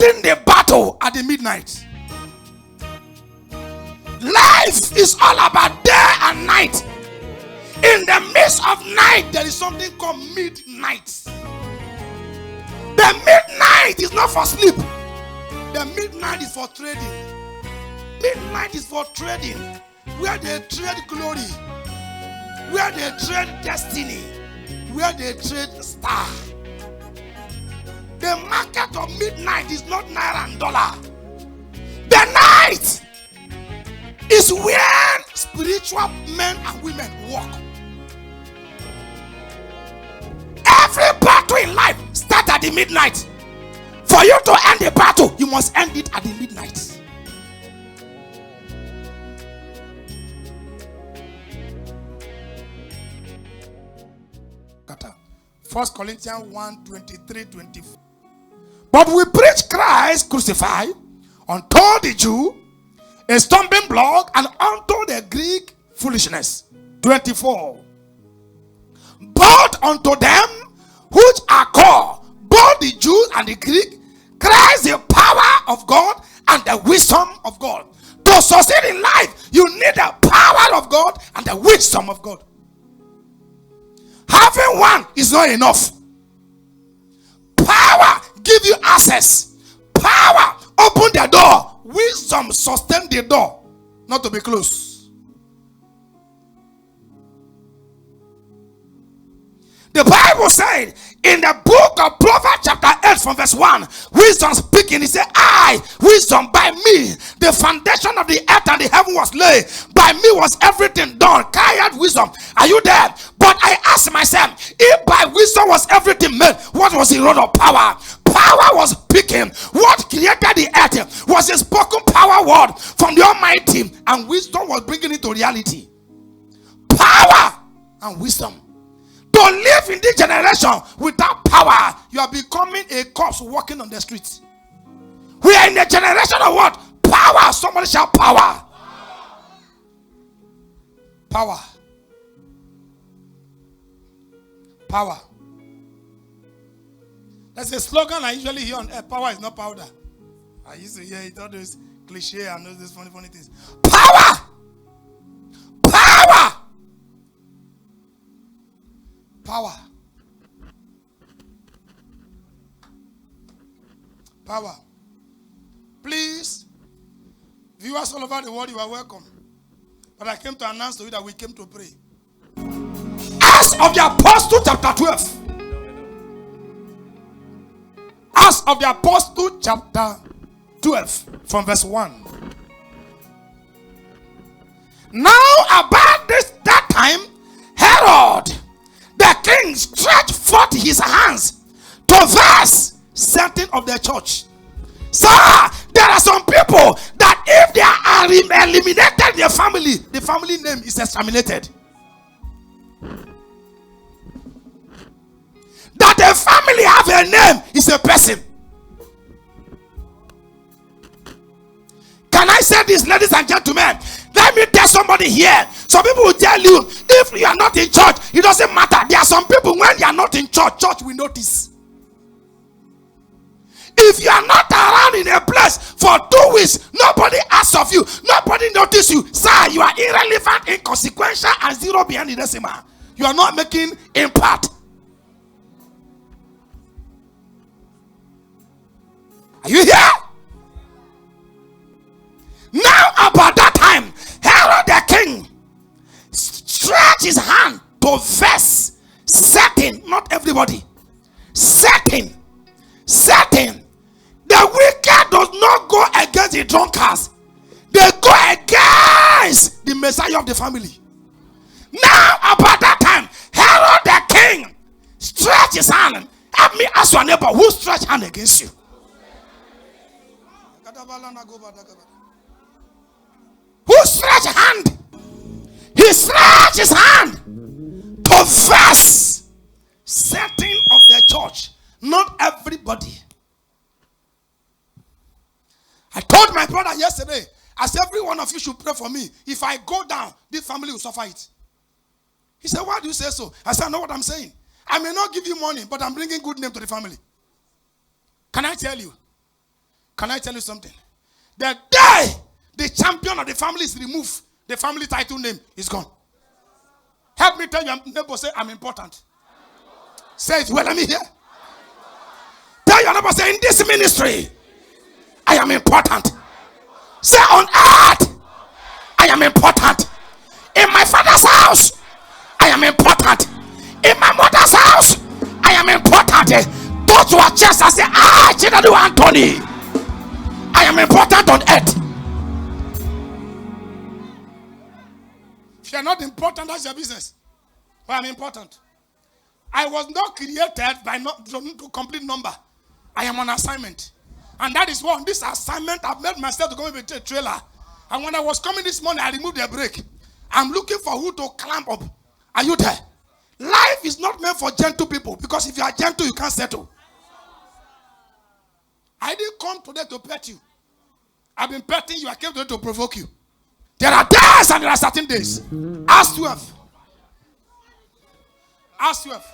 fighting the battle at the midnight. Life is all about day and night. In the midst of night, there is something called midnight. The midnight is not for sleep. The midnight is for trading. Midnight is for trading, where they trade glory, where they trade destiny, where they trade star. The market of midnight is not naira and dollar. The night is where spiritual men and women walk. Every battle in life starts at the midnight. For you to end the battle, you must end it at the midnight. First Corinthians 1:23-24. But we preach Christ crucified, unto the Jew a stumbling block, and unto the Greek foolishness. 24. But unto them which are called, both the Jews and the Greek, Christ the power of God and the wisdom of God. To succeed in life, you need the power of God and the wisdom of God. Having one is not enough. Power give you access. Power open the door. Wisdom sustain the door, not to be closed. The Bible said in the book of Proverbs chapter 8 from verse 1, wisdom speaking, he said, I, wisdom, by me, the foundation of the earth and the heaven was laid. By me was everything done. Carried wisdom. Are you there? But I ask myself, if by wisdom was everything made, what was the road of power? Power was speaking. What created the earth was a spoken power word from the Almighty, and wisdom was bringing it to reality. Power and wisdom. To live in this generation without power, you are becoming a corpse walking on the streets. We are in the generation of what? Power. Somebody shout power. Power. Power. That's a slogan I usually hear on earth. Power is not powder. I used to hear it, all those cliche and all those funny things. Power! Power! Power. Power. Please, viewers all over the world, you are welcome. But I came to announce to you that we came to pray. Acts of the Apostle chapter 12. Acts of the Apostle chapter 12 from verse 1. Now about that time, Herod the king stretched forth his hands to verse certain of the church. Sir, there are some people that if they are eliminated in the family name is exterminated. That a family have a name is a person. Can I say this, ladies and gentlemen? Let me tell somebody here. Some people will tell you, if you are not in church, it doesn't matter. There are some people, when they are not in church, church will notice. If you are not around in a place for 2 weeks, nobody asks of you, nobody notices you. Sir, you are irrelevant, inconsequential, and zero behind the decimal. You are not making impact. Are you here? Now about that time, Herod the king stretched his hand to verse certain, not everybody, certain. The wicked does not go against the drunkards. They go against the Messiah of the family. Now about that time, Herod the king stretched his hand. Help me ask your neighbor, who stretched hand against you? Who stretched hand? He stretched his hand to verse certain of the church, not everybody. I told my brother yesterday, I said, every one of you should pray for me. If I go down, this family will suffer it. He said, why do you say so? I said, I know what I'm saying. I may not give you money, but I'm bringing good name to the family. Can I tell you? Can I tell you something? The day the champion of the family is removed, the family title name is gone. Help me tell your neighbor, say, I'm important. Say it well, let me hear. Tell your neighbor, say, in this ministry, I am important. Say, on earth, I am important. In my father's house, I am important. In my mother's house, I am important. Go to a chest and say, Chinedu Anthony, I am important on earth. If you are not important, that's your business. But I'm important. I was not created by to complete number. I am on assignment. And that is why on this assignment, I've made myself to come with a trailer. And when I was coming this morning, I removed the brake. I'm looking for who to climb up. Are you there? Life is not meant for gentle people. Because if you are gentle, you can't settle. I didn't come today to pet you. I've been petting you. I came today to provoke you. There are days and there are certain days. Ask 12. Ask 12.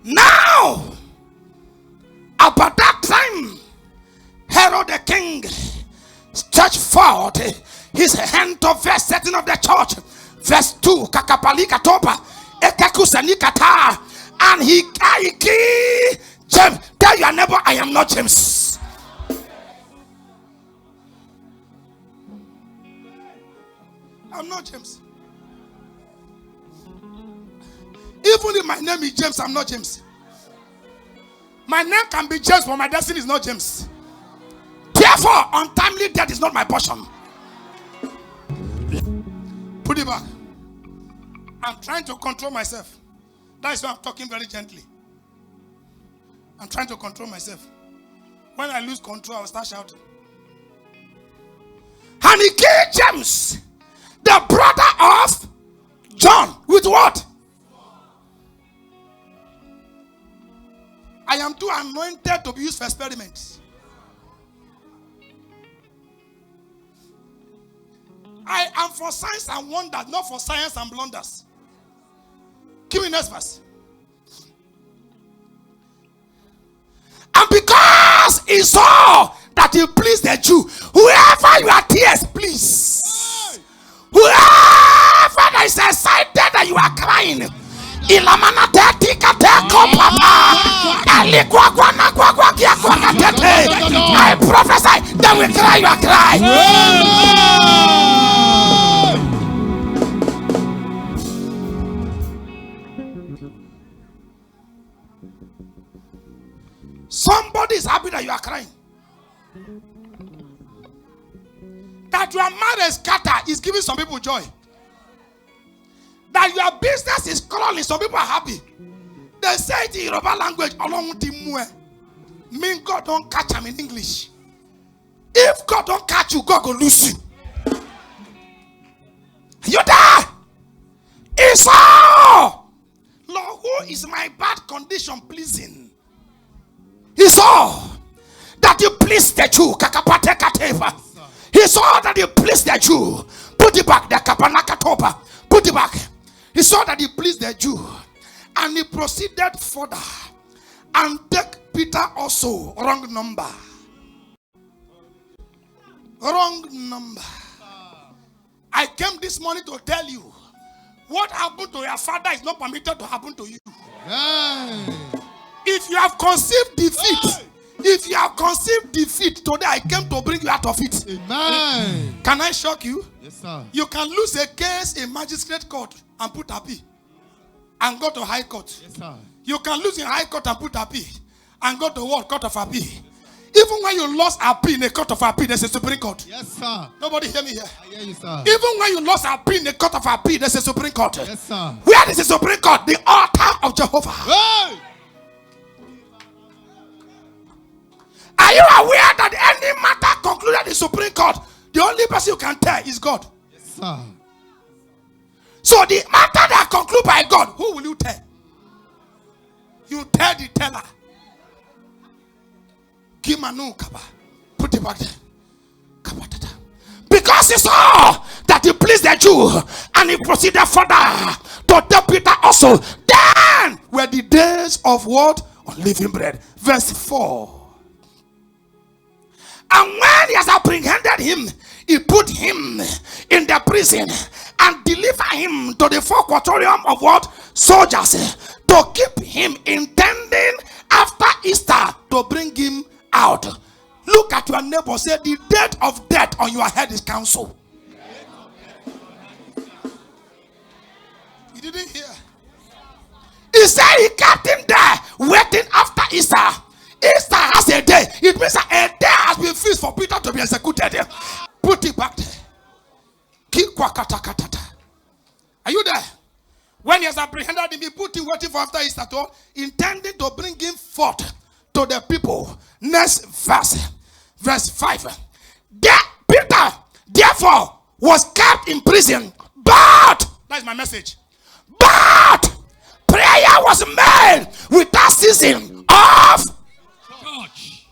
Now, about that time, Herod the king stretched forth his hand to verse 13 of the church. Verse 2. Kakapalika topa. Ekakusanikata. And he James. Tell your neighbor, I am not James. I'm not James. Even if my name is James, I'm not James. My name can be James, but my destiny is not James. Therefore, untimely death is not my portion. Put it back. I'm trying to control myself. That is why I'm talking very gently. I'm trying to control myself. When I lose control, I will start shouting. And he killed James, the brother of John, with what? I am too anointed to be used for experiments. I am for signs and wonders, not for science and blunders. Give me next verse. And because he saw that he pleased the Jew, whoever your tears please, whoever that is excited that you are crying, I prophesy that we cry, you are crying. Somebody is happy that you are crying. That your marriage scatter is giving some people joy. That your business is crawling, some people are happy. They say it in Yoruba language, along with the mean God don't catch them in English. If God don't catch you, God will lose you. You there? Esau! Lord, who is my bad condition pleasing? He saw that you pleased the Jew. He saw that you pleased the Jew. Put it back. The kapanakatopa. Put it back. He saw that he pleased the Jew. And he proceeded further. And take Peter also. Wrong number. Wrong number. I came this morning to tell you, what happened to your father is not permitted to happen to you. If you have conceived defeat, today I came to bring you out of it. Amen. Can I shock you? Yes, sir. You can lose a case in magistrate court and put appeal and go to high court. Yes, sir. You can lose in high court and put appeal and go to what? Court of appeal. Even when you lost appeal in a court of appeal, there's a Supreme Court. Yes, sir. Nobody hear me here. I hear you, sir. Even when you lost appeal in a court of appeal, there's a Supreme Court. Yes, sir. Where is the Supreme Court? The altar of Jehovah. Hey! Are you aware that any matter concluded in the Supreme Court, the only person you can tell is God? Yes, sir. So the matter that concluded by God, who will you tell? You tell the teller. Put it back there. Because he saw that he pleased the Jew, and he proceeded further to tell Peter also. Then were the days of what? unleavened bread. Verse 4. And when he has apprehended him, he put him in the prison and delivered him to the four quaternium of what? Soldiers, to keep him, intending after Easter to bring him out. Look at your neighbor, say, the date of death on your head is counsel. You didn't hear? He said he kept him there, waiting after Easter. Easter has a day. It means that a day has been fixed for Peter to be executed. Put it back there. Are you there? When he has apprehended him, he put him waiting for after Easter, intending to bring him forth to the people. Next verse. Verse 5. Peter, therefore, was kept in prison. But, that's my message. But, prayer was made without ceasing of church.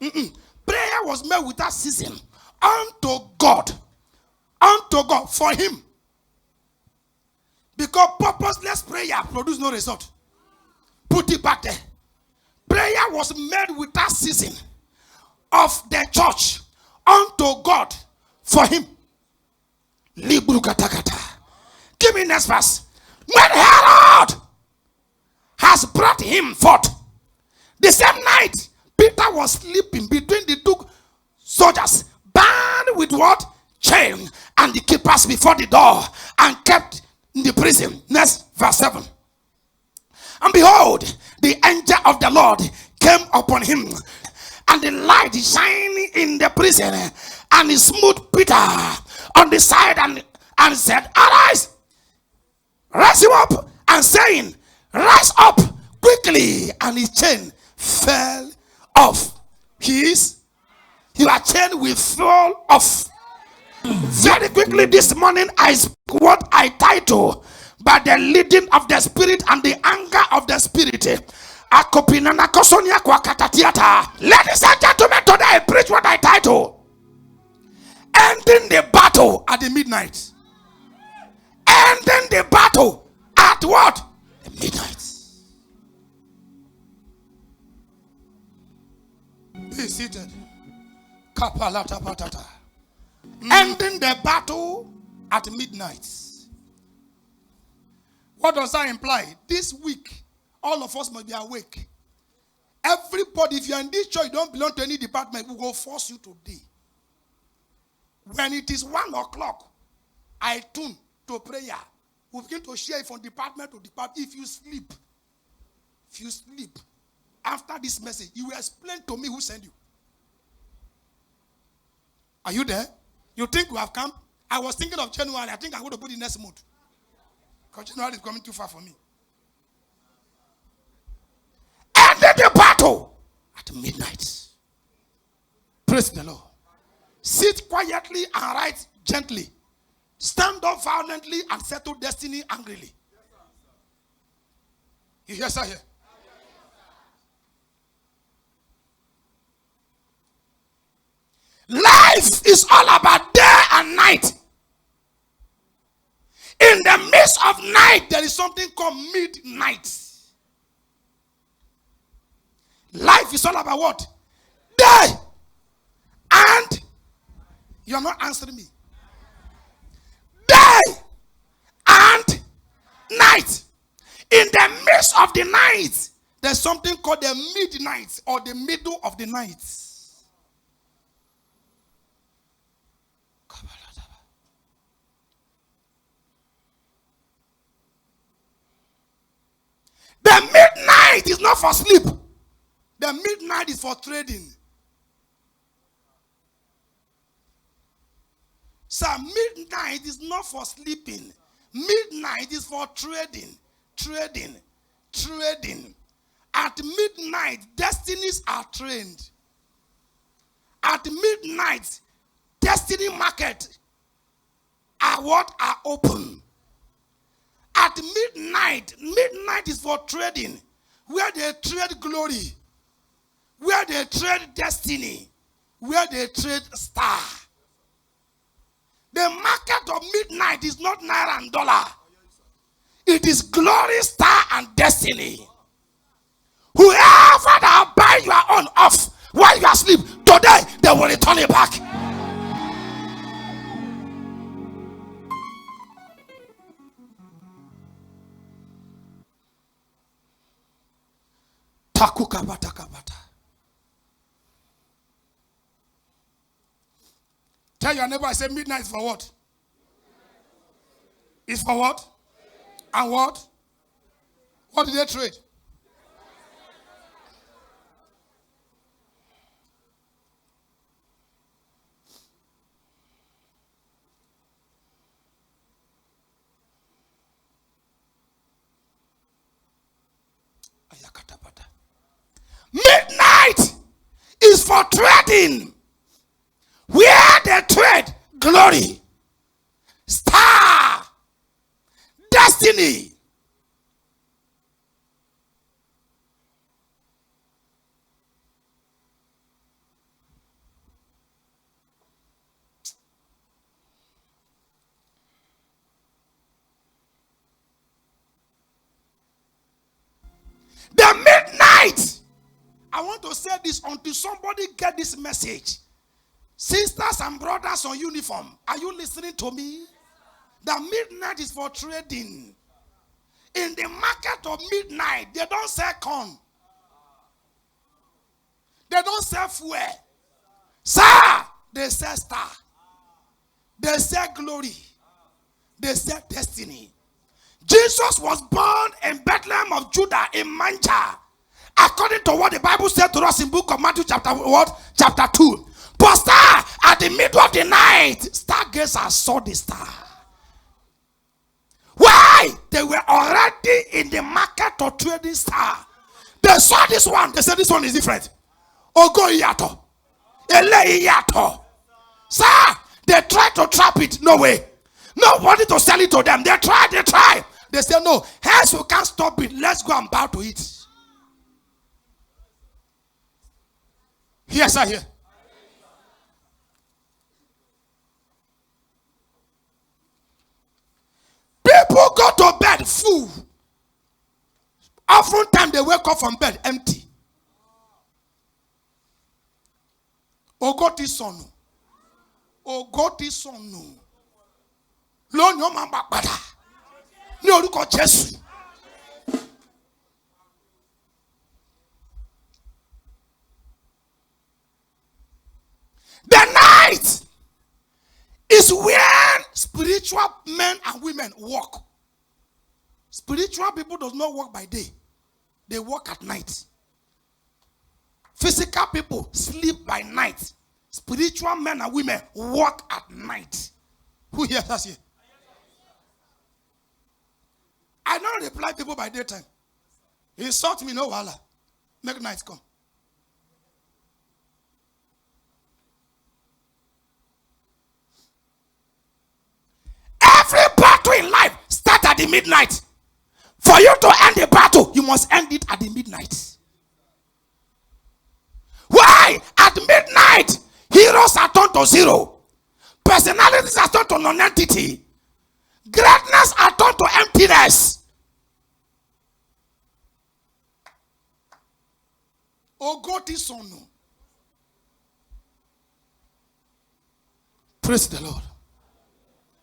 Prayer was made without ceasing unto God. Unto God for him. Because purposeless prayer produces no result. Put it back there. Prayer was made without ceasing of the church unto God for him. Give me next verse. When Herod has brought him forth, the same night Peter was sleeping between the two soldiers, bound with what? Chain, and the keepers before the door, and kept in the prison. Next verse 7. And behold, the angel of the Lord came upon him, and the light shining in the prison, and he smote Peter on the side and said, Arise, raise him up, and saying, Rise up quickly, and his chain fell off. Your chain will fall off. Very quickly this morning I spoke what I title by the leading of the Spirit and the anger of the Spirit. Ladies and gentlemen, today I preach what I title ending the battle at the midnight. Ending the battle at what? The midnight. Be seated. Ending the battle at midnight. What does that imply? This week, all of us must be awake. Everybody, if you are in this church, you don't belong to any department, we will force you today. When it is 1 o'clock, I tune to prayer. We begin to share from department to department. If you sleep, after this message, you will explain to me who sent you. Are you there? You think we have come? I was thinking of January. I think I'm going to put in next month. Because January is coming too far for me. Ended the battle at midnight. Praise the Lord. Sit quietly and write gently. Stand up violently and settle destiny angrily. You hear, sir? Here. Life is all about day and night. In the midst of night, there is something called midnight. Life is all about what? Day. And you are not answering me. Day and night. In the midst of the night, there's something called the midnight or the middle of the night. The midnight is not for sleep. The midnight is for trading. So midnight is not for sleeping. Midnight is for trading. Trading. At midnight, destinies are trained. At midnight, destiny market are what are open. At midnight is for trading, where they trade glory, where they trade destiny, where they trade star. The market of midnight is not naira and dollar. It is glory, star, and destiny. Whoever they will return it back. Tell your neighbor, I say midnight is for what? It's for what? And what? What did they trade? Midnight is for trading. Where they trade glory, star, destiny. The midnight. I want to say this until somebody get this message. Sisters and brothers on uniform, are you listening to me? The midnight is for trading. In the market of midnight, they don't sell corn. They don't sell fuel. Sir, they sell star. They sell glory. They sell destiny. Jesus was born in Bethlehem of Judah in manger, according to what the Bible said to us in book of Matthew chapter 2. But star, at the middle of the night, stargazers saw the star. Why? They were already in the market of trading star. They saw this one. They said this one is different. Ogo iyato. Ele iyato. Sir, they tried to trap it. No way. Nobody to sell it to them. They tried. They said no. Hence we can't stop it. Let's go and bow to it. Yes, I hear. People go to bed full. Oftentimes they wake up from bed empty. Ogoti sonu. Lo nyo mamba pada. Ni oruko Jesu. The night is where spiritual men and women walk. Spiritual people does not walk by day. They walk at night. Physical people sleep by night. Spiritual men and women walk at night. Who hears us here? I don't reply people by daytime. Insult me, no wala. Make night come. Every battle in life starts at the midnight. For you to end the battle, you must end it at the midnight. Why? At midnight, heroes are turned to zero. Personalities are turned to non-entity. Greatness are turned to emptiness. Ogoti sonu. Praise the Lord.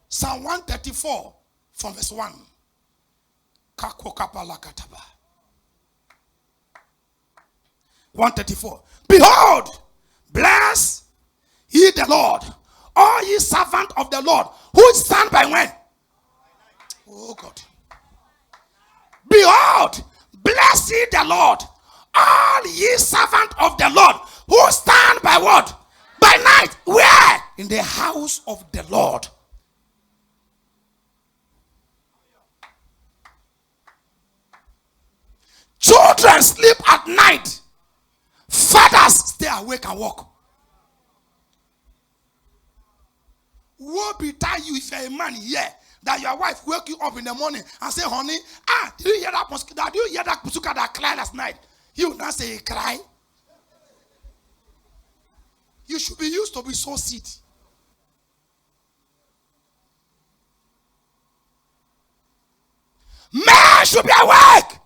Psalm 134 from verse 1. Kako kapala kataba. 134. Behold, bless ye the Lord, all ye servants of the Lord, who stand by when? Oh God. Behold, bless ye the Lord, all ye servants of the Lord, who stand by what? By night. Where? In the house of the Lord. Children sleep at night. Fathers stay awake and walk. Woe betide you if you're a man here that your wife wake you up in the morning and say, honey, did you hear that mosquito? Did you hear that pusuka that cried last night? You will not say he cry. You should be used to be so sick. Men should be awake.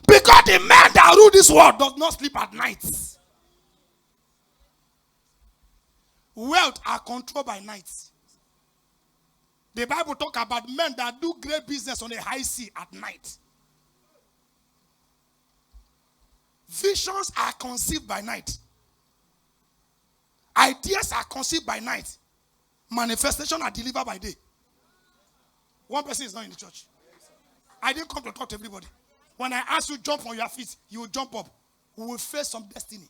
Because the man that rule this world does not sleep at night. Wealth are controlled by night. The Bible talk about men that do great business on the high sea at night. Visions are conceived by night. Ideas are conceived by night. Manifestations are delivered by day. One person is not in the church. I didn't come to talk to everybody. When I ask you to jump on your feet, you will jump up. We will face some destiny.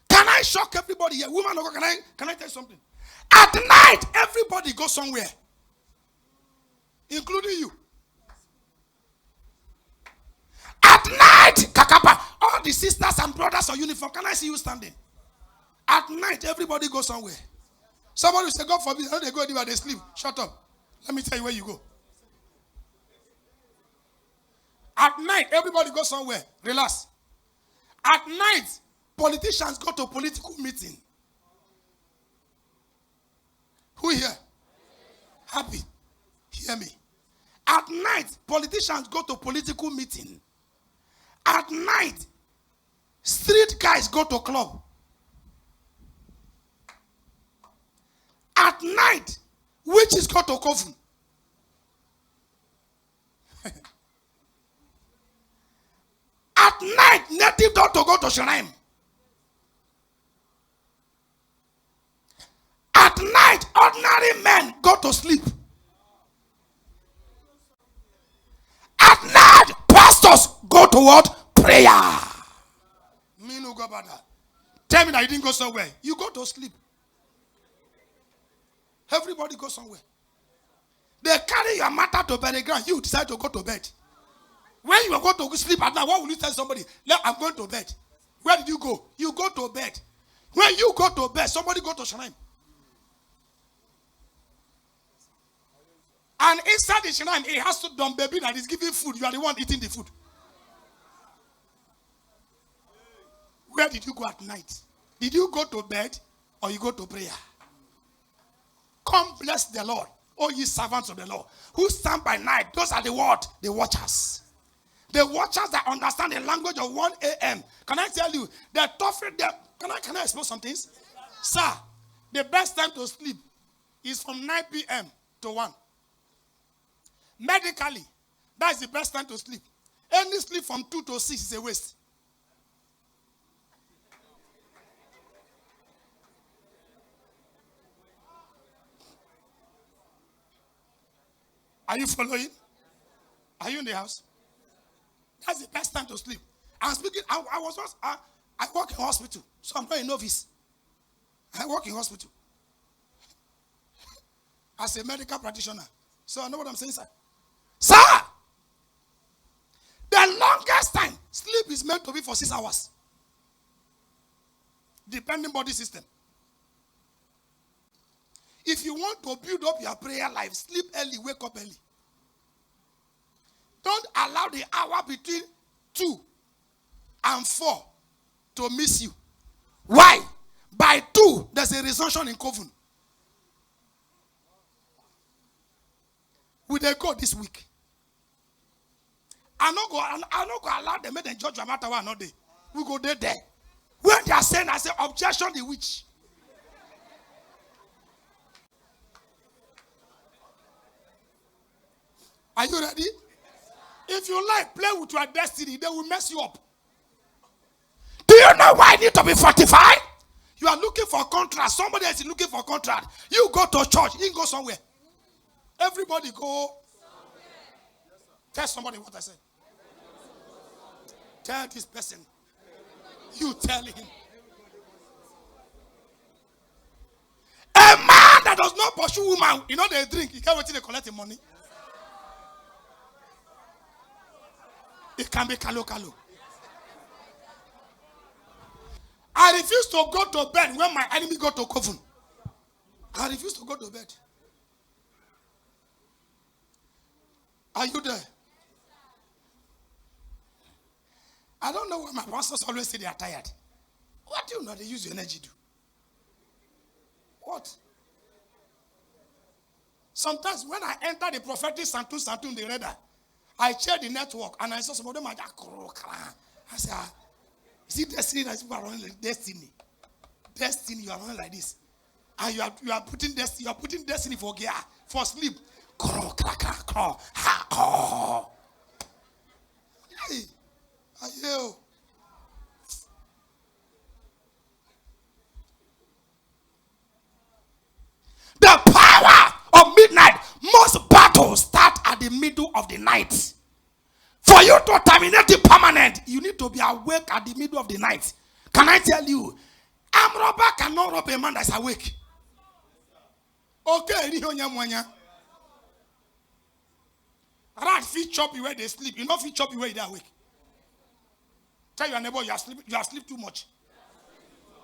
Can I shock everybody here? Woman, can I tell you something? At night, everybody goes somewhere. Including you. At night, Kakapa, all the sisters and brothers on uniform, can I see you standing? At night, everybody goes somewhere. Somebody will say, God forbid, I know they go anywhere, they sleep. Shut up. Let me tell you where you go. At night, everybody goes somewhere. Relax. At night, politicians go to political meeting. Who here? Happy. Hear me. At night, politicians go to political meeting. At night, street guys go to club. At night, witches go to coven. At night, native doctor go to shrine. At night, ordinary men go to sleep. At night, pastors go to what? Prayer. Me no go about that. Tell me that you didn't go somewhere. You go to sleep. Everybody goes somewhere. They carry your matter to burial ground. You decide to go to bed. When you are going to sleep at night, what will you tell somebody? I'm going to bed. Where did you go? You go to bed. When you go to bed, somebody go to shrine. And inside the shrine, it has to dumb baby that is giving food. You are the one eating the food. Where did you go at night? Did you go to bed or you go to prayer? Come bless the Lord, O ye servants of the Lord, who stand by night. Those are the what? The watchers. The watchers that understand the language of 1 a.m. Can I tell you, the tougher, can I expose some things? Sir, the best time to sleep is from 9 p.m. to 1. Medically, that is the best time to sleep. Any sleep from 2 to 6 is a waste. Are you following? Are you in the house? That's the best time to sleep. I'm speaking. I work in hospital, so I'm not a novice. I work in hospital as a medical practitioner, so I know what I'm saying, sir. Sir, the longest time sleep is meant to be for 6 hours, depending body system. If you want to build up your prayer life, sleep early, wake up early. Don't allow the hour between 2 and 4 to miss you. Why? By 2, there's a resumption in coven. Will they go this week? I'm not going to allow them to judge your matter one day. We go there. When they are saying, I say, objection, the witch. Are you ready? If you like, play with your destiny, they will mess you up. Do you know why I need to be fortified? You are looking for a contract. Somebody else is looking for a contract. You go to church. You go somewhere. Everybody go. Tell somebody what I said. Tell this person. You tell him. A man that does not pursue woman, you know they drink. He can't wait till they collect the money. It can be kalo. I refuse to go to bed when my enemy go to coven. I refuse to go to bed. Are you there? I don't know why my pastors always say they are tired. What do you know they use your energy to do? What? Sometimes when I enter the prophetic Santun the radar, I checked the network and I saw some of them are just I said, is it destiny that people are running like destiny? Destiny, you are running like this. And you are putting destiny for gear, for sleep. Hey, you. The power of midnight. Most battles start at the middle of the night. For you to terminate it permanent, you need to be awake at the middle of the night. Can I tell you? Armed robber cannot rob a man that's awake. Okay, rat feet chop you where they sleep. You know feet chop you where they awake. Tell your neighbor you are sleep too much.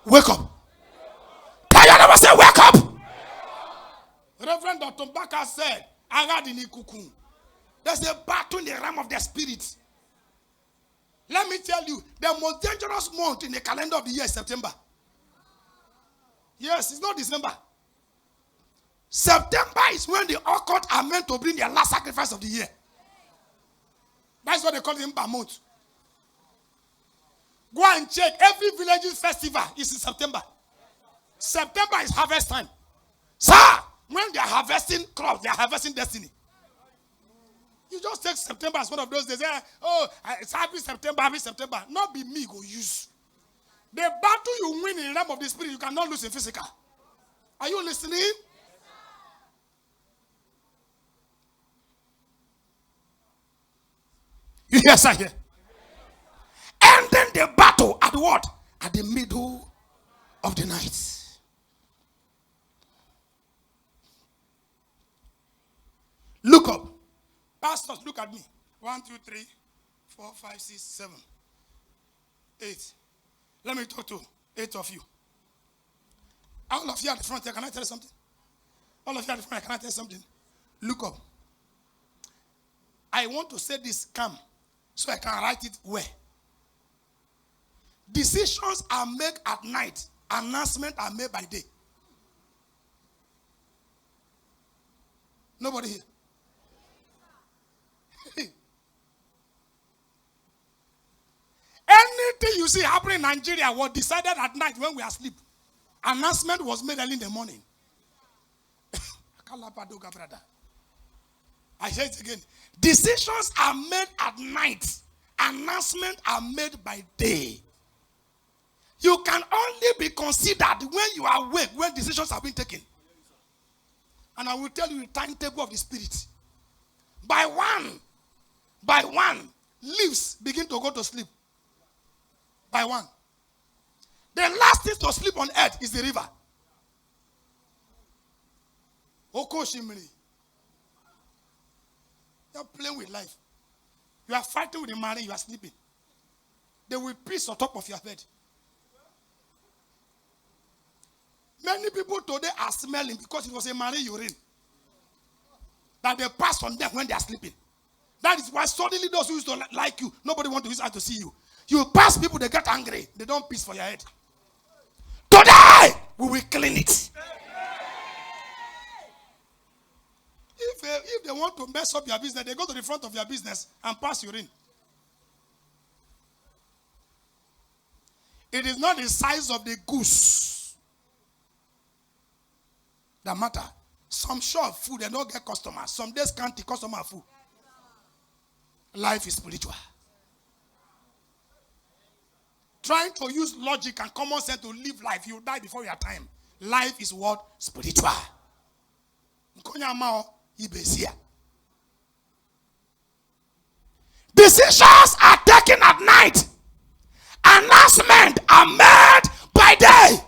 Wake up. Tell your neighbor, say wake up. Reverend Dr. Mbaka said, there's a battle in the realm of the spirit. Let me tell you, the most dangerous month in the calendar of the year is September. Yes, it's not December. September is when the occult are meant to bring their last sacrifice of the year. That's what they call it per month. Go and check. Every village's festival is in September. September is harvest time. Sir, when they are harvesting crops, they are harvesting destiny. You just take September as one of those days. It's happy September. Not be me go use. The battle you win in the realm of the spirit, you cannot lose in physical. Are you listening? Yes, I hear. Ending the battle at what? At the middle of the night. Look up. Pastors, look at me. 1, 2, 3, 4, 5, 6, 7, 8. Let me talk to 8 of you. All of you at the front here, can I tell you something? All of you at the front here, can I tell you something? Look up. I want to say this calm so I can write it where. Decisions are made at night. Announcements are made by day. Nobody here. Anything you see happening in Nigeria was decided at night when we are asleep. Announcement was made early in the morning. I say it again. Decisions are made at night. Announcements are made by day. You can only be considered when you are awake, when decisions have been taken. And I will tell you the timetable of the spirit. By one, leaves begin to go to sleep. By one. The last thing to sleep on earth is the river. Okoshimri. You are playing with life. You are fighting with the marine, you are sleeping. They will piss on top of your bed. Many people today are smelling because it was a marine urine that they pass on them when they are sleeping. That is why suddenly those who used to like you, nobody wants to use eyes to see you. You pass people, they get angry. They don't piss for your head. Today, we will clean it. If they want to mess up your business, they go to the front of your business and pass urine. It is not the size of the goose that matter. Some shop food, they don't get customers. Some days can't take customer food. Life is spiritual. Trying to use logic and common sense to live life, you die before your time. Life is what? Spiritual. Decisions are taken at night. Announcements are made by day.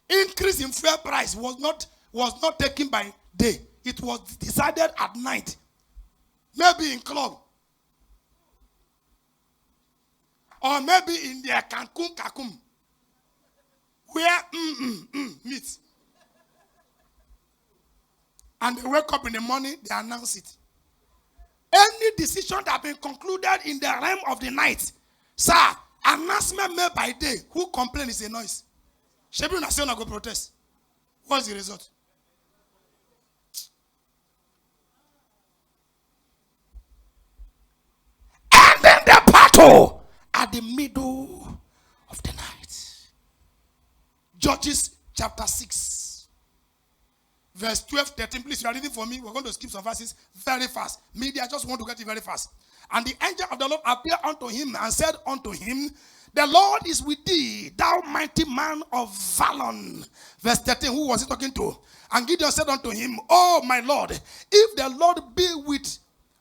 Increase in fuel price was not taken by day. It was decided at night. Maybe in club. Or maybe in their Cancun, where meet. And they wake up in the morning, they announce it. Any decision that has been concluded in the realm of the night, sir, announcement made by day, who complain is a noise. Shebi una say una go protest. What's the result? battle at the middle of the night. Judges chapter 6, verse 12, 13. Please, you are reading for me. We're going to skip some verses very fast. Maybe I just want to get it very fast. And the angel of the Lord appeared unto him and said unto him, the Lord is with thee, thou mighty man of valor. Verse 13, who was he talking to? And Gideon said unto him, oh my Lord, if the Lord be with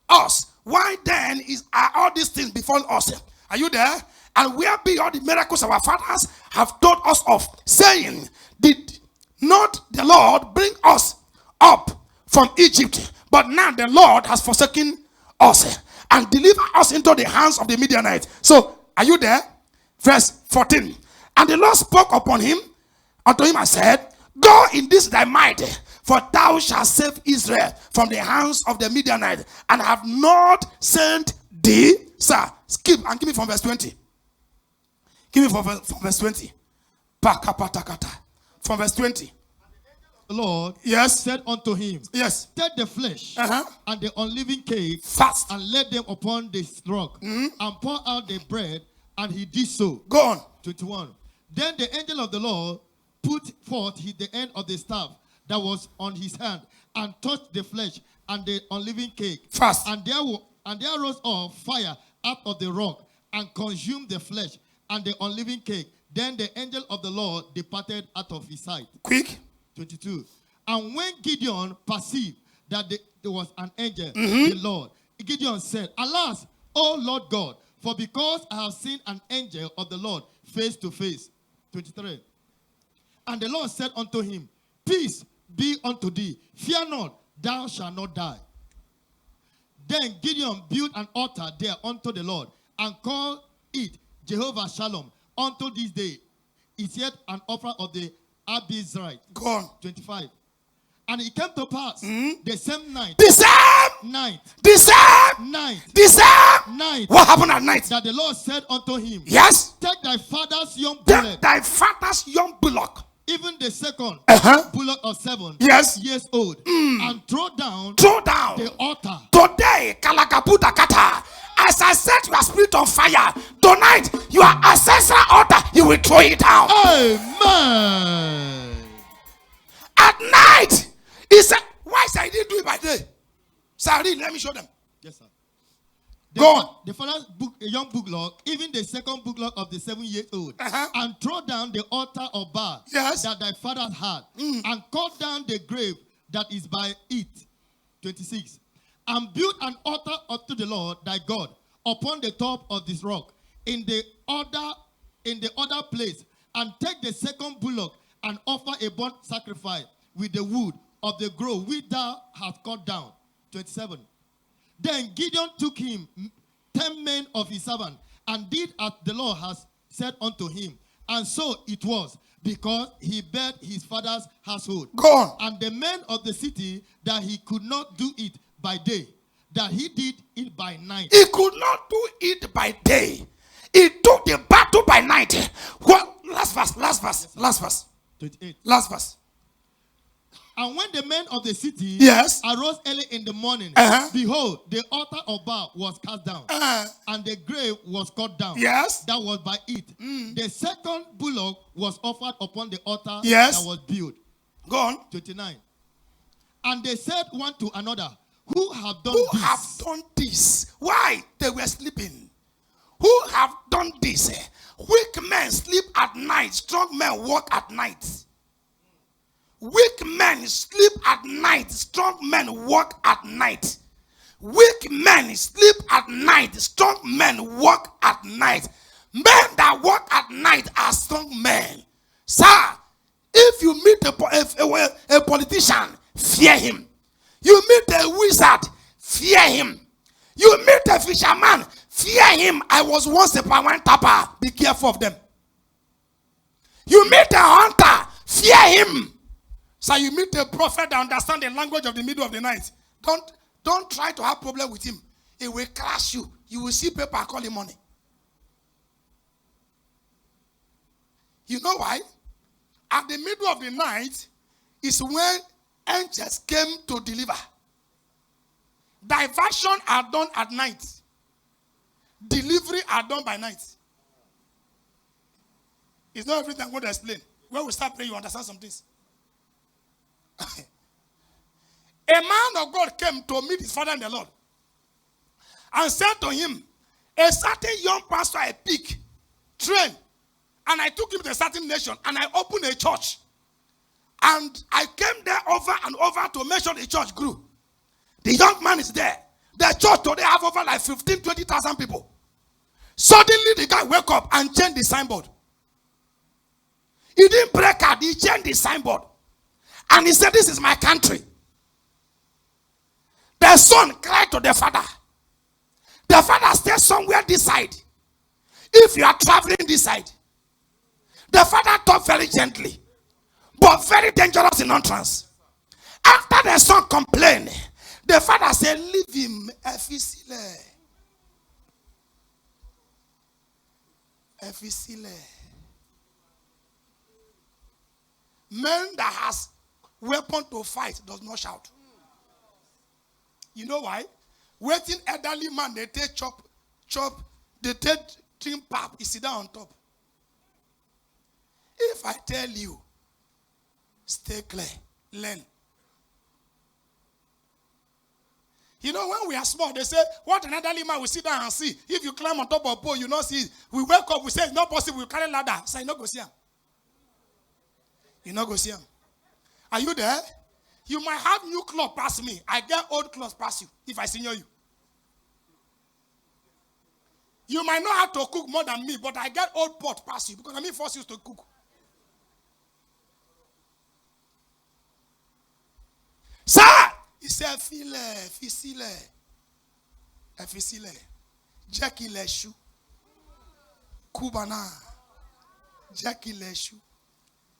us, why then are all these things befall us? Are you there? And where be all the miracles our fathers have told us of, saying, did not the Lord bring us up from Egypt? But now the Lord has forsaken us and delivered us into the hands of the Midianites. So, are you there? Verse 14. And the Lord spoke unto him and said, go in this thy might, for thou shalt save Israel from the hands of the Midianites, and have not sent thee. Sir, skip and give me from verse 20. Give me from verse 20. From verse 20. The Lord said unto him, take the flesh and the unleavened cake, fast, and lay them upon this rock, and pour out the bread, and he did so. Go on. 21. Then the angel of the Lord put forth the end of the staff that was on his hand, and touched the flesh and the unleavened cake. Fast. And there rose up fire out of the rock, and consumed the flesh and the unleavened cake. Then the angel of the Lord departed out of his sight. Quick. 22. And when Gideon perceived that there was an angel, the Lord, Gideon said, alas, O Lord God, for because I have seen an angel of the Lord face to face. 23. And the Lord said unto him, peace be unto thee. Fear not, thou shalt not die. Then Gideon built an altar there unto the Lord, and called it Jehovah Shalom. Unto this day is yet an offer of the Abiezrite. Go on. 25. And it came to pass the same night. The same night. The same night. The same night. What happened at night? That the Lord said unto him, yes. Take thy father's young bullock. Take thy father's young bullock. Even the second bullock of 7 years old. And throw down the altar. Today, Kalakaputa Kata. As I set your spirit on fire, tonight your ancestral altar, you will throw it down. Amen. At night, he said, why sir, I didn't do it by day? Sorry, let me show them. Yes, sir. Go on. The father's young bullock, even the second bullock of the 7 years old, and throw down the altar of Baal that thy father had, and cut down the grave that is by it. 26. And build an altar unto the Lord thy God upon the top of this rock in the other place, and take the second bullock and offer a burnt sacrifice with the wood of the grove which thou hast cut down. 27. Then Gideon took him 10 men of his servants, and did as the Lord has said unto him. And so it was, because he bear his father's household. Go on. And the men of the city, that he could not do it by day, that he did it by night. He could not do it by day. He took the battle by night. Well, last verse. 28. Last verse. And when the men of the city arose early in the morning, behold, the altar of Baal was cast down, and the grave was cut down. Yes. That was by it. The second bullock was offered upon the altar that was built. Go on. 29. And they said one to another, Who have done this? Why? They were sleeping. Who have done this? Weak men sleep at night. Strong men walk at night. Weak men sleep at night. Strong men walk at night. Weak men sleep at night. Strong men walk at night. Men that walk at night are strong men. Sir, if you meet a politician, fear him. You meet a wizard, fear him. You meet a fisherman, fear him. I was once a power tapper. Be careful of them. You meet a hunter, fear him. So you meet a prophet that understands the language of the middle of the night. Don't try to have problem with him. It will crash you. You will see paper call him money. You know why? At the middle of the night is when angels came to deliver. Diversion are done at night. delivery are done by night. It's not everything I'm going to explain. When we start praying, you understand some things. A man of God came to meet his father in the Lord and said to him, a certain young pastor I pick, train, and I took him to a certain nation and I opened a church. And I came there over and over to make sure the church grew. The young man is there. The church today have over like 15,000, 20,000 people. Suddenly the guy wake up and change the signboard. He didn't break out, he changed the signboard. And he said, this is my country. The son cried to the father. The father stayed somewhere this side. If you are traveling this side. The father talked very gently, but very dangerous in utterance. After the son complained, the father said, leave him. Efisile. Man that has weapon to fight does not shout. You know why? Waiting elderly man, they take chop, they take trim pap, he sit down on top. If I tell you, stay clear, learn. You know, when we are small, they say, what an elderly man will sit down and see. If you climb on top of a pole, you not see it. We wake up, we say, it's not possible, we carry ladder. Say, you not go see him. You not go see him. Are you there? You might have new clothes past me. I get old clothes past you if I senior you. You might know how to cook more than me, but I get old pot past you because I force you to cook. Sir, he said, Fisile. Jackie Leshu. Kubana. Jackie Leshu.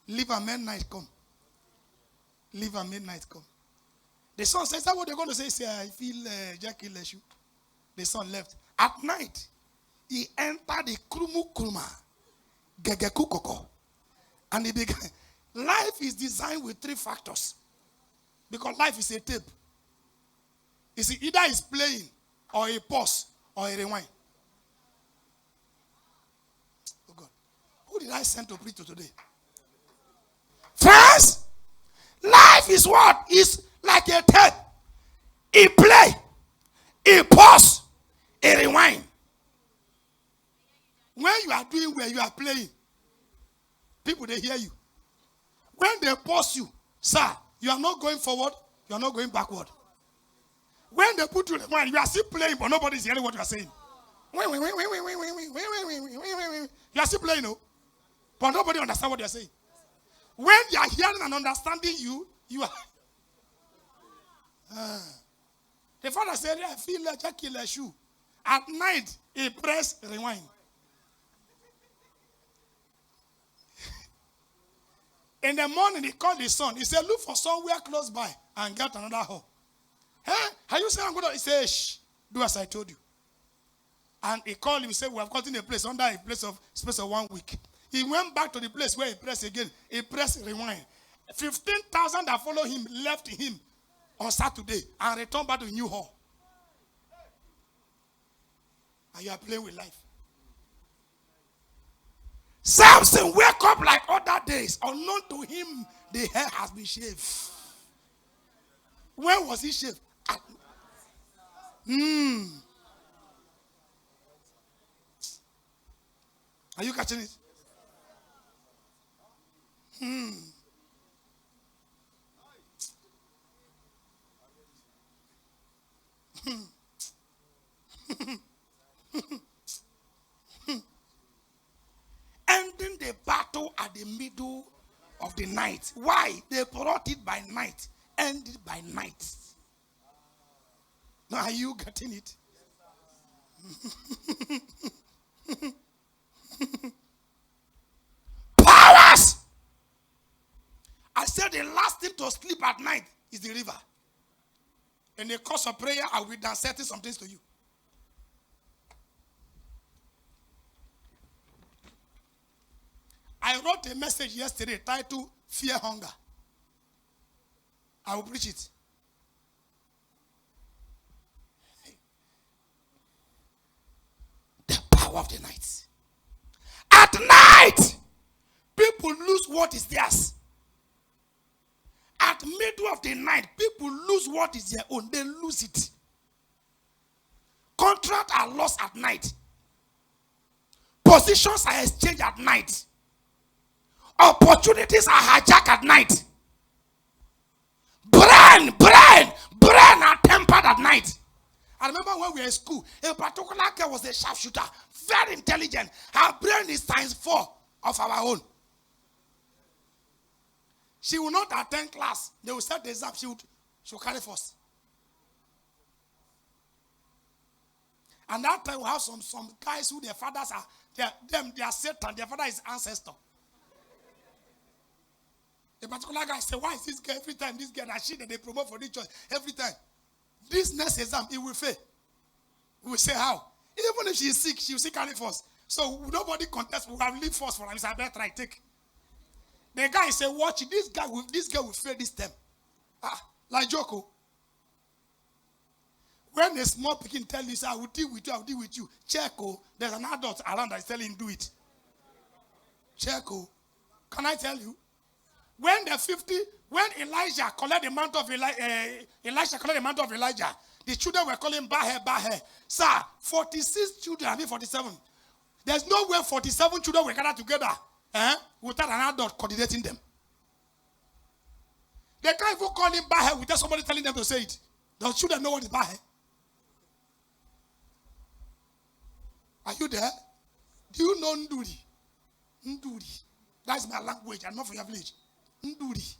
Leave a midnight come. Leave a midnight come. The son says, is that what they're going to say? He said, I feel Jackie Leshu. The son left. At night, he entered the Krumu Kruma. Gegeku Koko. And he began. Life is designed with 3 factors. Because life is a tape. You see, either it's playing, or a pause, or a rewind. Oh God. Who did I send to preach to today? Friends, life is what? It's like a tape. A play, a pause, a rewind. When you are doing well, you are playing. People, they hear you. When they pause you, sir, you are not going forward, you are not going backward. When they put you in the mind, you are still playing, but nobody is hearing what you are saying. You are still playing, no? But nobody understands what you are saying. When they are hearing and understanding you, you are. The father said, I feel like Jackie Leshu. At night, he press rewind. In the morning, he called his son. He said, look for somewhere close by and get another hole. Hey, are you saying I'm going to? He said, shh, do as I told you. And he called him, he said, we have gotten a place under a place of space of 1 week. He went back to the place where he pressed again. He pressed rewind. 15,000 that followed him left him on Saturday and returned back to the new hall. And you are playing with life. Samson wake up like other days. Unknown to him, the hair has been shaved. When was he shaved? Are you catching it? Ending the battle at the middle of the night. Why? They brought it by night. Ended by night. Now are you getting it? Powers! I said the last thing to sleep at night is the river. In the course of prayer, I will dance setting some things to you. I wrote a message yesterday titled Fear Hunger. I will preach it. of the night. At night, people lose what is theirs. At middle of the night, people lose what is their own. They lose it. Contracts are lost at night. Positions are exchanged at night. Opportunities are hijacked at night. Brain are tempered at night. I remember when we were in school, a particular girl was a sharpshooter, very intelligent. Her brain is times 4 of our own. She will not attend class. They will set the exam. She will carry first. And that time we have some guys who their fathers are, they are Satan. Their father is ancestor. A particular guy say, why is this guy every time this guy that she that they promote for this church every time? This next exam, it will fail. We will say how? Even if she is sick, she will still carry first. So nobody contest. We will have leave first for him. So I better try take. The guy say, watch it. This guy will fail this term. Like Joko. When a small picking tell you, I will deal with you. Check, there's an adult around that is telling him do it. Check, can I tell you? When Elijah collected the mantle of Elijah, the children were calling Bahe. Sir, 46 children, 47. There's no way 47 children were gathered together without an adult coordinating them. They can't even call him Bahe without somebody telling them to say it. The children know what is Bahe. Are you there? Do you know Nduri? Nduri. That's my language. I'm not from your village. Nduri.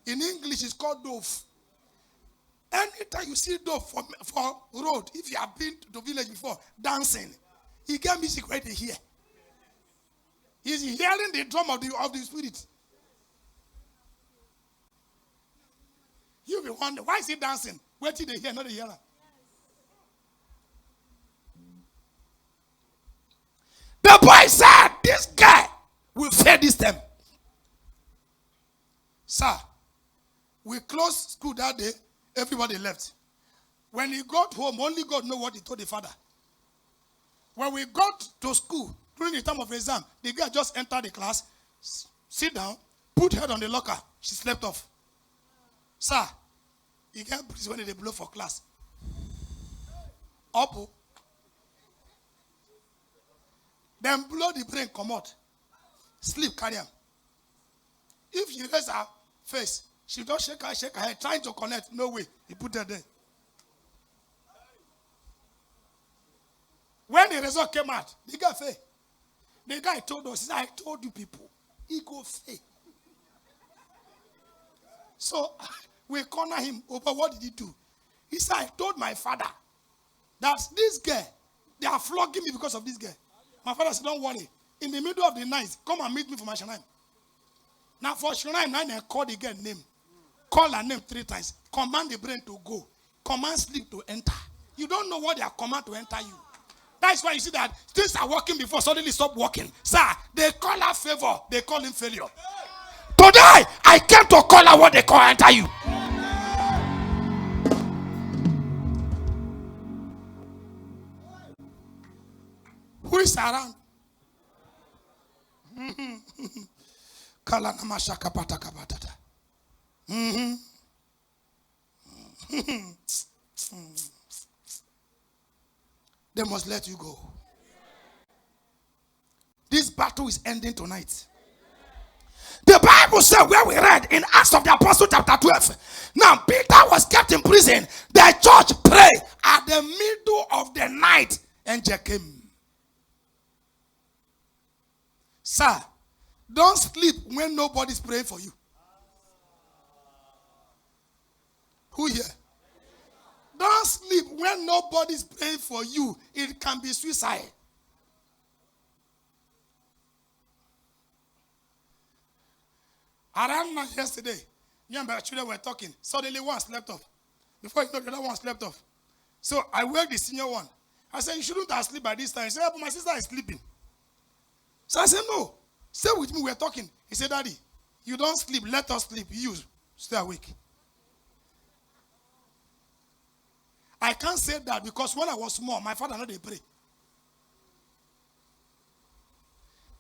In English, it's called dove. Anytime you see dove for road, if you have been to the village before, dancing, he get music right here. He's hearing the drum of the spirit. You will wonder, why is he dancing? Wait till they hear, not the hearer. The boy said, this guy will fail this time. Sir, we closed school that day. Everybody left. When he got home, only God knows what he told the father. When we got to school, during the time of exam, the girl just entered the class, sit down, put her on the locker. She slept off. Sir, he can't breathe when they blow for class. Up. Then blow the brain, come out. Sleep, carry him. If she raise her face, she don't shake her head, trying to connect. No way. He put her there. When the result came out, the guy failed. The guy told us, I told you people, he go fail. So we corner him over what did he do? He said, I told my father that this guy, they are flogging me because of this guy. My father said, don't worry. In the middle of the night, come and meet me for my shrine. Now for shrine, I call the girl name. Call her name 3 times. Command the brain to go. Command sleep to enter. You don't know what they are command to enter you. That's why you see that things are working before suddenly stop working. Sir, they call her favor. They call him failure. Today, I came to call her what they call enter you. Who is around? They must let you go. This battle is ending tonight. The Bible said, where we read in Acts of the Apostle chapter 12. Now Peter was kept in prison. The church prayed at the middle of the night. Angel came. Sir, don't sleep when nobody's praying for you. Who here? Don't sleep when nobody's praying for you. It can be suicide. Around yesterday, me and my children were talking. Suddenly one slept off. Before you know, the other one slept off. So I woke the senior one. I said, you shouldn't have slept by this time. He said, but my sister is sleeping. So I said, no. Stay with me, we're talking. He said, Daddy, you don't sleep. Let us sleep. You stay awake. I can't say that because when I was small, my father know they pray.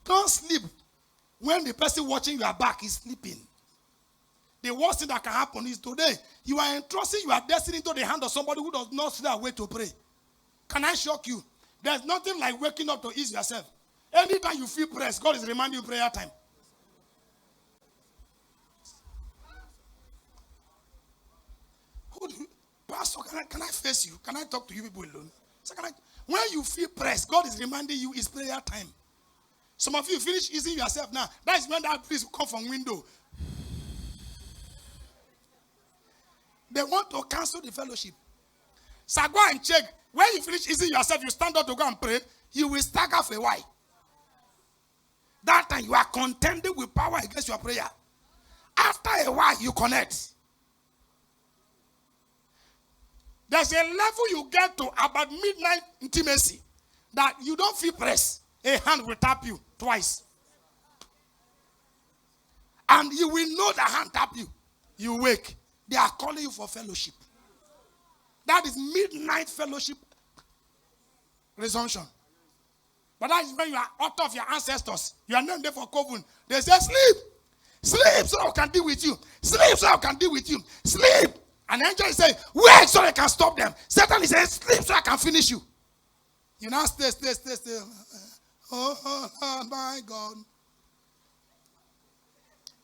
Don't sleep when the person watching your back is sleeping. The worst thing that can happen is today, you are entrusting your destiny into the hand of somebody who does not see a way to pray. Can I shock you? There's nothing like waking up to ease yourself. Anytime you feel pressed, God is reminding you prayer time. Pastor, can I face you? Can I talk to you people alone? So when you feel pressed, God is reminding you it's prayer time. Some of you finish easing yourself now. That is when that priest will come from window. They want to cancel the fellowship. So go and check. When you finish easing yourself, you stand up to go and pray. You will stagger for a while. That time you are contending with power against your prayer. After a while, you connect. There's a level you get to about midnight intimacy that you don't feel pressed. A hand will tap you twice. And you will know the hand tap you. You wake. They are calling you for fellowship. That is midnight fellowship resumption. But that is when you are out of your ancestors. You are not there for coven. They say, sleep. Sleep so I can deal with you. Sleep so I can deal with you. Sleep. And the angel is saying, wait so I can stop them. Satan is saying, sleep so I can finish you. You now stay. Oh, my God.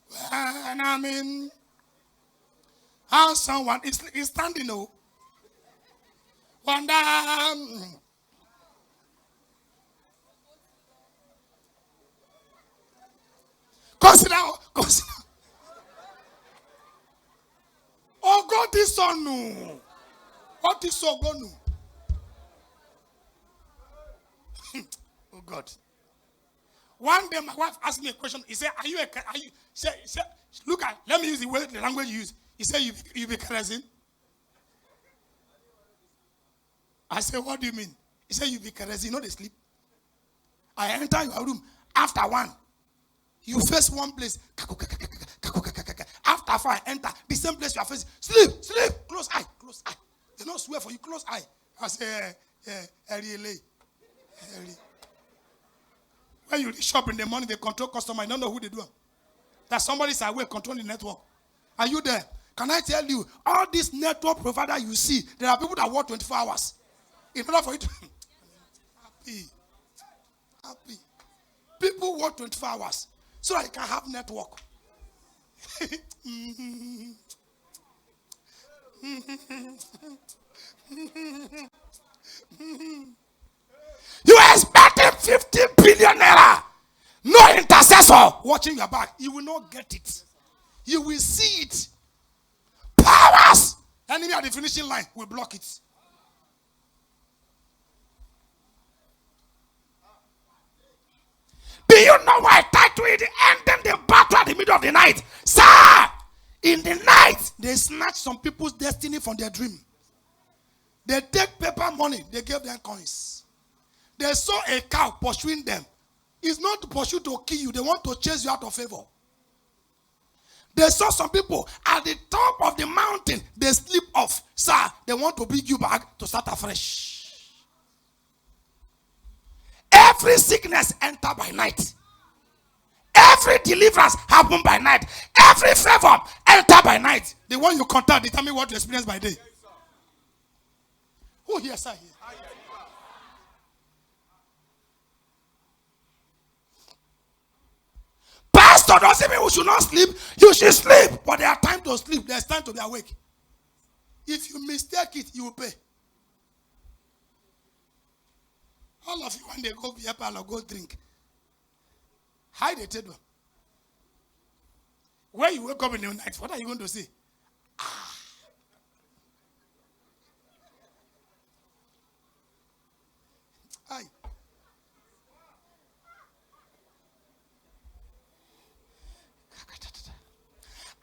When I'm in, how someone is standing up. Wonder. Consider. Oh, God is so new. What is so good? Oh, God. One day, my wife asked me a question. He said, are you look at, let me use the language you use. He said, you be kerosene. I said, what do you mean? He said, you be kerosene, you know they sleep. I enter your room. After one, you face one place. After 5, enter the same place you are facing. Sleep. Close eye. They don't swear for you. Close eye. I say, really. When you shop in the morning, they control customer. I don't know who they do. That somebody's away controlling the network. Are you there? Can I tell you, all these network provider you see, there are people that work 24 hours. In order for you to happy. People work 24 hours so that they can have network. You are expecting 50 billion naira. No intercessor watching your back. You will not get it. You will see it. Powers. Enemy at the finishing line will block it. Do you know why I tied to it? Ending the battle at the middle of the night. Sir, in the night, they snatch some people's destiny from their dream. They take paper money. They gave them coins. They saw a cow pursuing them. It's not to pursue to kill you. They want to chase you out of favor. They saw some people at the top of the mountain. They slip off. Sir, they want to bring you back to start afresh. Every sickness enter by night. Every deliverance happen by night. Every favor enter by night. The one you contact determine what you experience by day. Who here, sir? Here? Pastor doesn't mean we should not sleep. You should sleep, but there are times to sleep. There's time to be awake. If you mistake it, you will pay. All of you, when they go beer parlor, go drink. Hide the table. When you wake up in the night, what are you going to say? Hi.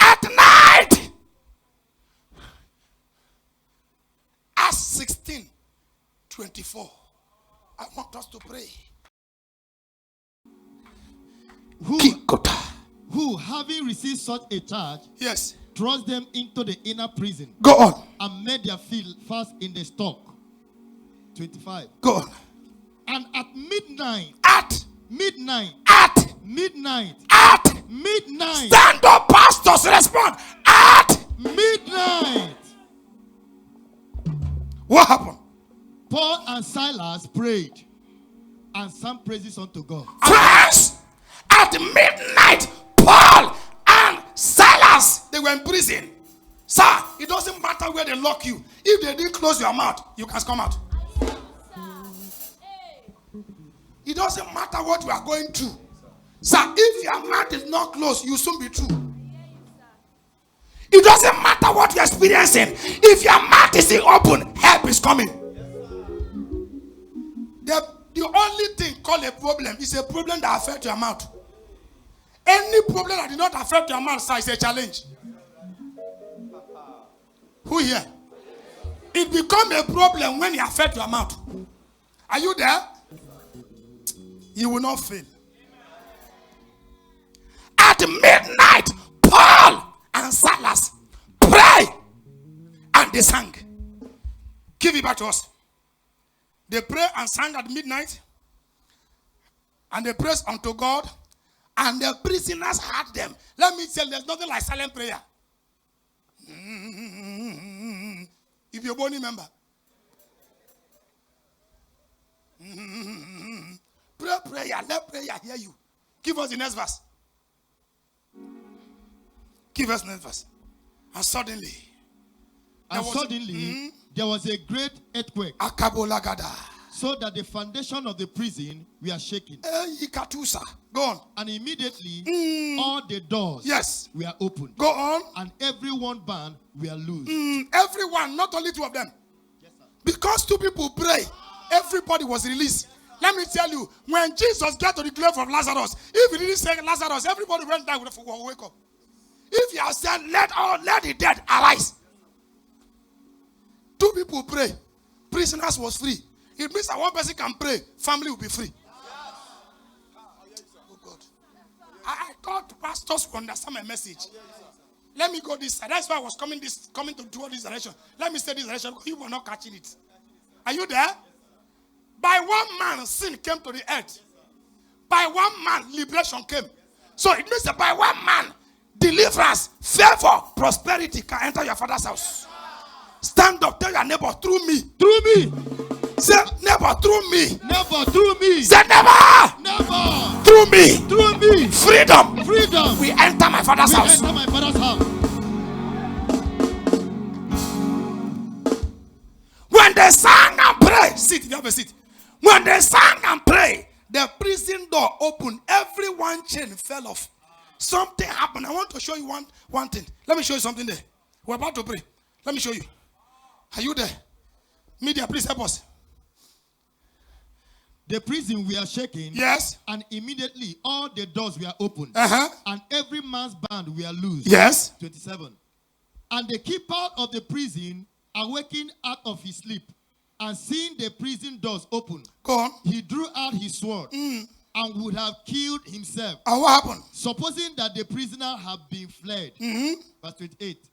At night, Acts 16:24. I want us to pray. Who having received such a charge, yes, thrust them into the inner prison. Go on. And made their feet fast in the stock. 25. Go on. And at midnight, midnight. At Midnight. at Midnight. stand up, pastors, respond. At midnight. What happened? Paul and Silas prayed and sang praises unto God. Friends, at midnight, Paul and Silas, they were in prison. Sir, it doesn't matter where they lock you. If they didn't close your mouth, you can come out. It doesn't matter what you are going through. Sir, if your mouth is not closed, you'll soon be through. It doesn't matter what you're experiencing. If your mouth is open, help is coming. The only thing called a problem is a problem that affects your mouth. Any problem that did not affect your mouth, sir, is a challenge. Who here? It becomes a problem when it affects your mouth. Are you there? You will not fail. At midnight, Paul and Silas pray and they sang. Give it back to us. They pray and sang at midnight, and they praise unto God, and the prisoners heard them. Let me tell you, there's nothing like silent prayer. If you're a bony member, pray prayer, let prayer hear you. Give us the next verse. Give us the next verse. And suddenly, there was a great earthquake, so that the foundation of the prison were shaken. Go on. And immediately all the doors were opened. Go on. And everyone bound were loosed. Everyone, not only two of them. Yes, sir. Because two people pray, everybody was released. Let me tell you, when Jesus got to the grave of Lazarus, if he didn't say Lazarus, everybody went down with a wake up. If you have said, let the dead arise. Two people pray, prisoners was free. It means that one person can pray, family will be free. Oh God. I thought pastors would understand my message. Let me go this side. That's why I was coming toward this direction. Let me say this direction because you were not catching it. Are you there? By one man, sin came to the earth. By one man, liberation came. So it means that by one man, deliverance, favor, prosperity can enter your father's house. Stand up, tell your neighbor, through me. Through me. Say, neighbor, through me. Never, through me. Say, never. Never. Through me. Through me. Freedom. Freedom. We enter my father's house. Enter my father's house. When they sang and prayed, sit, you have a seat. When they sang and prayed, the prison door opened. Every one chain fell off. Something happened. I want to show you one thing. Let me show you something there. We're about to pray. Let me show you. Are you there? Media, please help us. The prison were shaken. Yes. And immediately all the doors were opened. And every man's band were loosed. Yes. 27. And the keeper of the prison, awakened out of his sleep, and seeing the prison doors open, go on. He drew out his sword and would have killed himself. And what happened? Supposing that the prisoner had been fled. Verse 28.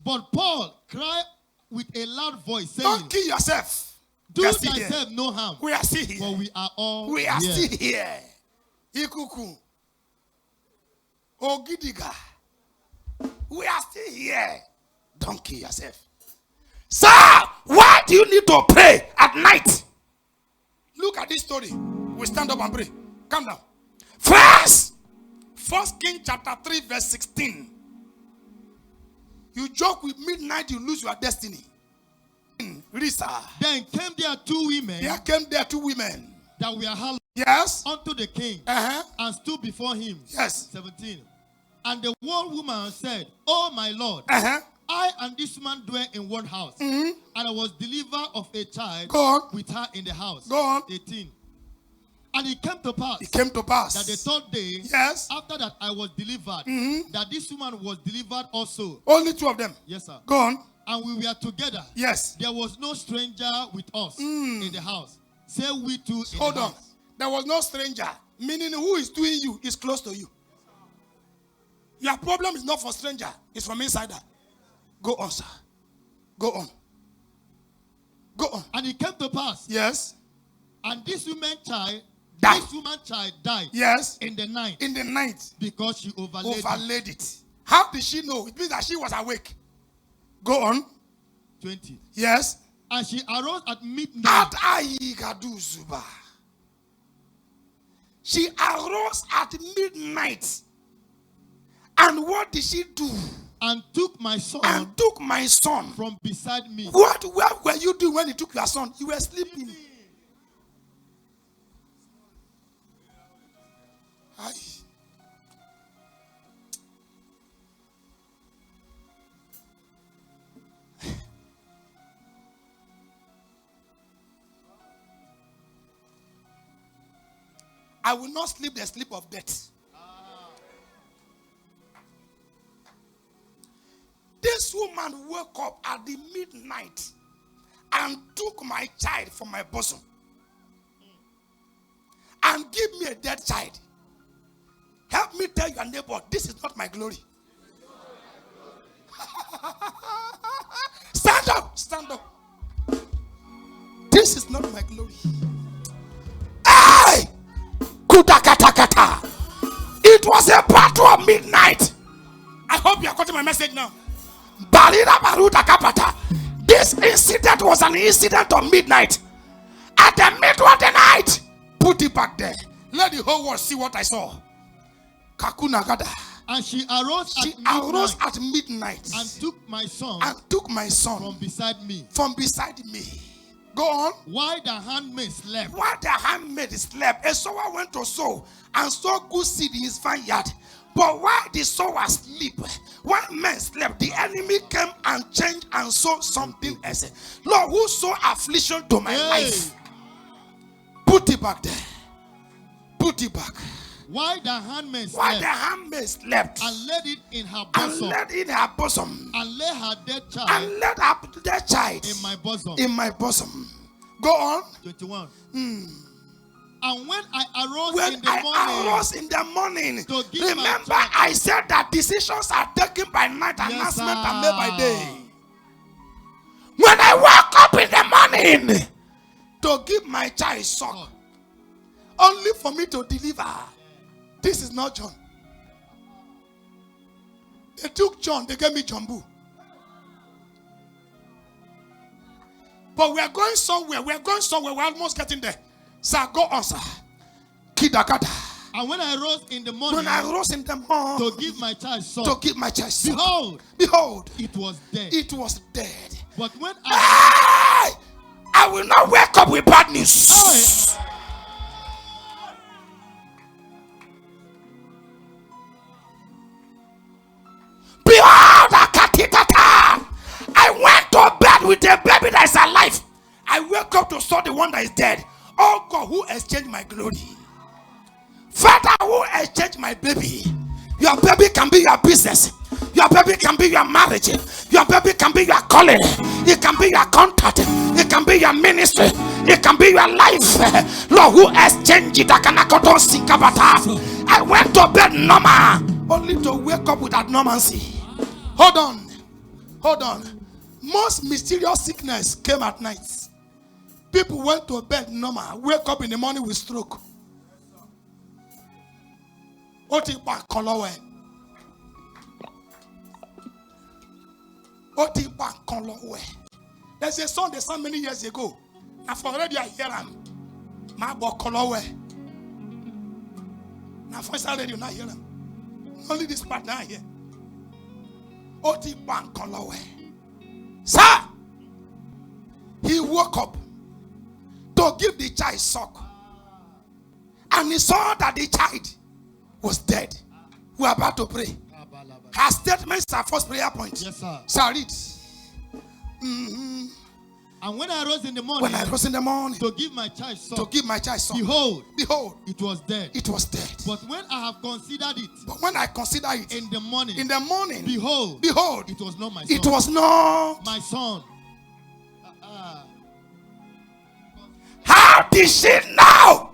But Paul cried with a loud voice, saying, don't kill yourself. Do thyself no harm. We are still here. For we are all We are here. still here. Ikuku. Ogidiga. We are still here. Don't kill yourself. Sir, why do you need to pray at night? Look at this story. We stand up and pray. Calm down. First, 1 Kings chapter 3 verse 16. You joke with midnight, you lose your destiny. Risa. Then came there two women. There came there two women that were hallowed. Yes. Unto the king. And stood before him. Yes. 17. And the one woman said, Oh my Lord, I and this man dwell in one house, and I was delivered of a child with her in the house. Go on. 18. And it came to pass. It came to pass that the third day, yes, after that I was delivered, that this woman was delivered also. Only two of them. Yes, sir. Go on. And we were together. Yes. There was no stranger with us in the house. Say we two in Hold the on. house. There was no stranger. Meaning who is doing you is close to you. Your problem is not for stranger. It's from inside that. Go on, sir. Go on. Go on. And it came to pass. Yes. And this woman child Die. This woman child died. Yes. In the night. In the night. Because she overlaid it. How did she know? It means that she was awake. Go on. 20. Yes. And she arose at midnight. She arose at midnight. And what did she do? And took my son. From beside me. Where were you doing when you took your son? You were sleeping. Aye. I will not sleep the sleep of death. This woman woke up at the midnight and took my child from my bosom and gave me a dead child. Help me tell your neighbor, this is not my glory. Stand up, stand up. This is not my glory. Hey! Kudakatakata. It was a battle of midnight. I hope you are cutting my message now. This incident was an incident of midnight. At the middle of the night, put it back there. Let the whole world see what I saw. Kakunagada. And she arose at midnight and took my son from beside me. Go on. While the handmaid slept. A sower went to sow and sowed good seed in his vineyard. But while the sower slept, while men slept, the enemy came and changed and sowed something else. Lord, who sowed affliction to my life? Put it back there. Put it back. While the handmaid slept and laid it in her bosom, and laid her dead child in my bosom. Go on. 21. And when I arose in the morning, remember I said that decisions are taken by night, announcements are made by day. When I woke up in the morning to give my child suck, only for me to deliver. This is not John. They took John, they gave me Jumbo. But we are going somewhere. We're almost getting there. Sir, go on, sir. Kidakata. And when I rose in the morning, to give my child suck, behold, it was dead. But when I will not wake up with bad news. Hey. Behold, I went to bed with a baby that is alive. I wake up to saw the one that is dead. Oh God, who exchanged my glory? Father, who exchanged my baby? Your baby can be your business. Your baby can be your marriage. Your baby can be your calling. It can be your contact. It can be your ministry. It can be your life. Lord, who exchanged it? I went to bed normal, only to wake up with abnormalcy. Hold on. Most mysterious sickness came at night. People went to bed normal, wake up in the morning with stroke. There's a song they sang many years ago. I've already heard him. My boy Kolowe. Now first I already not hear him. Only this part now here. Oti Ban Kolowe. Sir, he woke up to give the child suck. And he saw that the child was dead. We are about to pray. Her statements are first prayer point. Yes, sir. Shall read. And when I rose in the morning, to give my child suck, behold, it was dead. But when I have considered it, in the morning, behold, it was not my son. It was not my son. How did she know?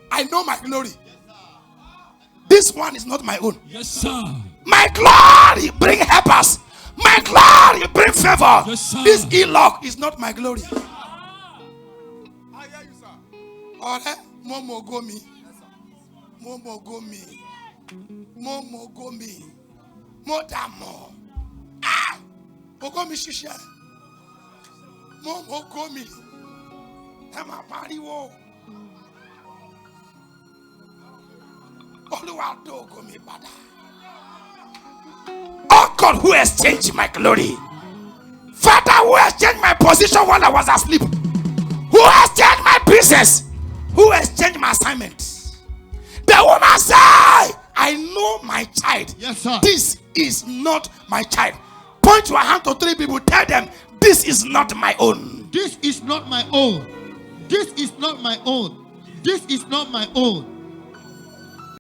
I know my glory. This one is not my own. Yes, sir. My glory bring helpers. My glory bring favor. Yes, sir. This Int'l is not my glory. Alright, Momo Gomi. Momo Gomi. Momo Gomi. Modamo. Ah! Ogomi Shisha. Momo Gomi. Emma Pariwo. Oluwado Gomi Bada. Oh God, who has changed my glory? Father, who has changed my position while I was asleep? Who has changed my business? Who has changed my assignment? The woman said, I know my child. Yes, sir. This is not my child. Point your hand to 3 people. Tell them, this is not my own. This is not my own. This is not my own. This is not my own.